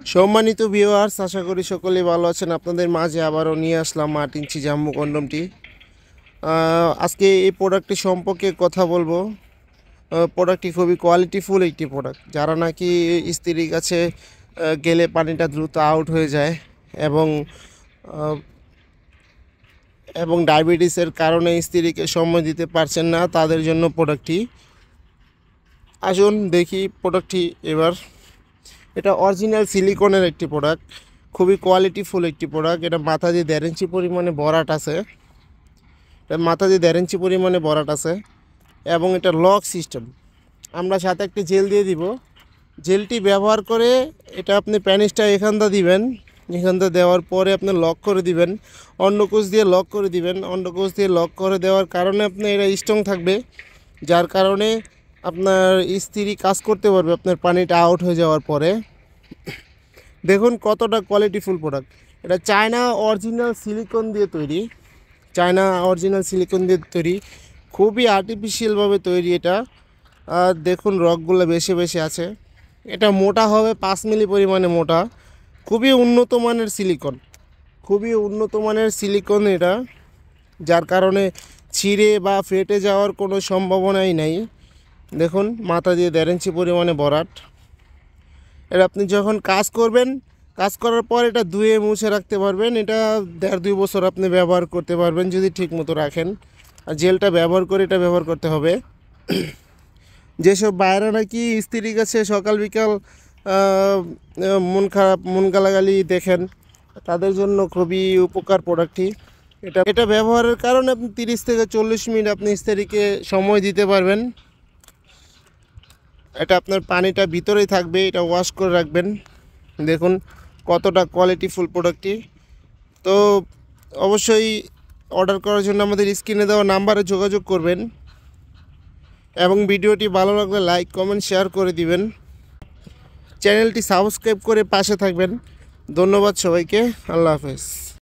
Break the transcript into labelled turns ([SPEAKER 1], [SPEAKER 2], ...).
[SPEAKER 1] সম্মানিত ভিউয়ার্স, আশা করি সকলেই ভালো আছেন। আপনাদের মাঝে আবারও নিয়ে আসলাম 8 ইঞ্চি জাম্বো কন্ডমটি। আজকে এই প্রোডাক্টটি সম্পর্কে কথা বলবো। প্রোডাক্টটি খুবই কোয়ালিটিফুল একটি প্রোডাক্ট। যারা নাকি স্ত্রীর কাছে গেলে পানিটা দ্রুত আউট হয়ে যায় এবং আহ, এবং ডায়াবেটিসের কারণে স্ত্রীকে সময় দিতে পারছেন না, তাদের জন্য প্রোডাক্টটি। আসুন দেখি প্রোডাক্টটি এবার। এটা অরিজিনাল সিলিকনের একটি প্রোডাক্ট, খুবই কোয়ালিটিফুল একটি প্রোডাক্ট। এটা মাথা দিয়ে 1.5 ইঞ্চি পরিমাণে ভরাট আছে। এটা মাথা দিয়ে 1.5 ইঞ্চি পরিমাণে ভরাট আছে এবং এটা লক সিস্টেম। আমরা সাথে একটি জেল দিয়ে দিব। জেলটি ব্যবহার করে এটা আপনি প্যানিসটা এখানটা দিবেন। এখানটা দেওয়ার পরে আপনি লক করে দিবেন, অন্ডকোষ দিয়ে লক করে দিবেন। অন্ডকোষ দিয়ে লক করে দেওয়ার কারণে আপনি এটা স্ট্রং থাকবে, যার কারণে আপনার স্ত্রী কাজ করতে পারবে আপনার পানিটা আউট হয়ে যাওয়ার পরে। দেখুন কতটা কোয়ালিটিফুল প্রোডাক্ট। এটা চায়না অরিজিনাল সিলিকন দিয়ে তৈরি। চায়না অরিজিনাল সিলিকন দিয়ে তৈরি, খুবই আর্টিফিশিয়ালভাবে তৈরি এটা। আর দেখুন রকগুলো বেশি বেশি আছে। এটা মোটা হবে 5 মিলি পরিমাণে মোটা। খুবই উন্নত মানের সিলিকন, খুবই উন্নত মানের সিলিকন এটা, যার কারণে ছিঁড়ে বা ফেটে যাওয়ার কোনো সম্ভাবনাই নাই। দেখুন মাথা দিয়ে 1.5 ইঞ্চি পরিমাণে ভরাট। এটা আপনি যখন কাজ করবেন, কাজ করার পর এটা ধুয়ে মুছে রাখতে পারবেন। এটা 1.5-2 বছর আপনি ব্যবহার করতে পারবেন যদি ঠিক মতো রাখেন। আর জেলটা ব্যবহার করে এটা ব্যবহার করতে হবে। যেসব বাইরে নাকি স্ত্রীর কাছে সকাল বিকাল মন খারাপ মন গালাগালি দেখেন, তাদের জন্য খুবই উপকার প্রোডাক্টটি। এটা এটা ব্যবহারের কারণে আপনি 30 থেকে 40 মিনিট আপনি স্ত্রীকে সময় দিতে পারবেন। এটা আপনার পানিটা ভিতরেই থাকবে, এটা ওয়াশ করে রাখবেন। দেখুন কতটা কোয়ালিটিফুল প্রোডাক্টটি। তো অবশ্যই অর্ডার করার জন্য আমাদের স্ক্রিনে দেওয়া নাম্বারে যোগাযোগ করবেন এবং ভিডিওটি ভালো লাগলে লাইক কমেন্ট শেয়ার করে দিবেন। চ্যানেলটি সাবস্ক্রাইব করে পাশে থাকবেন। ধন্যবাদ সবাইকে। আল্লাহ হাফেজ।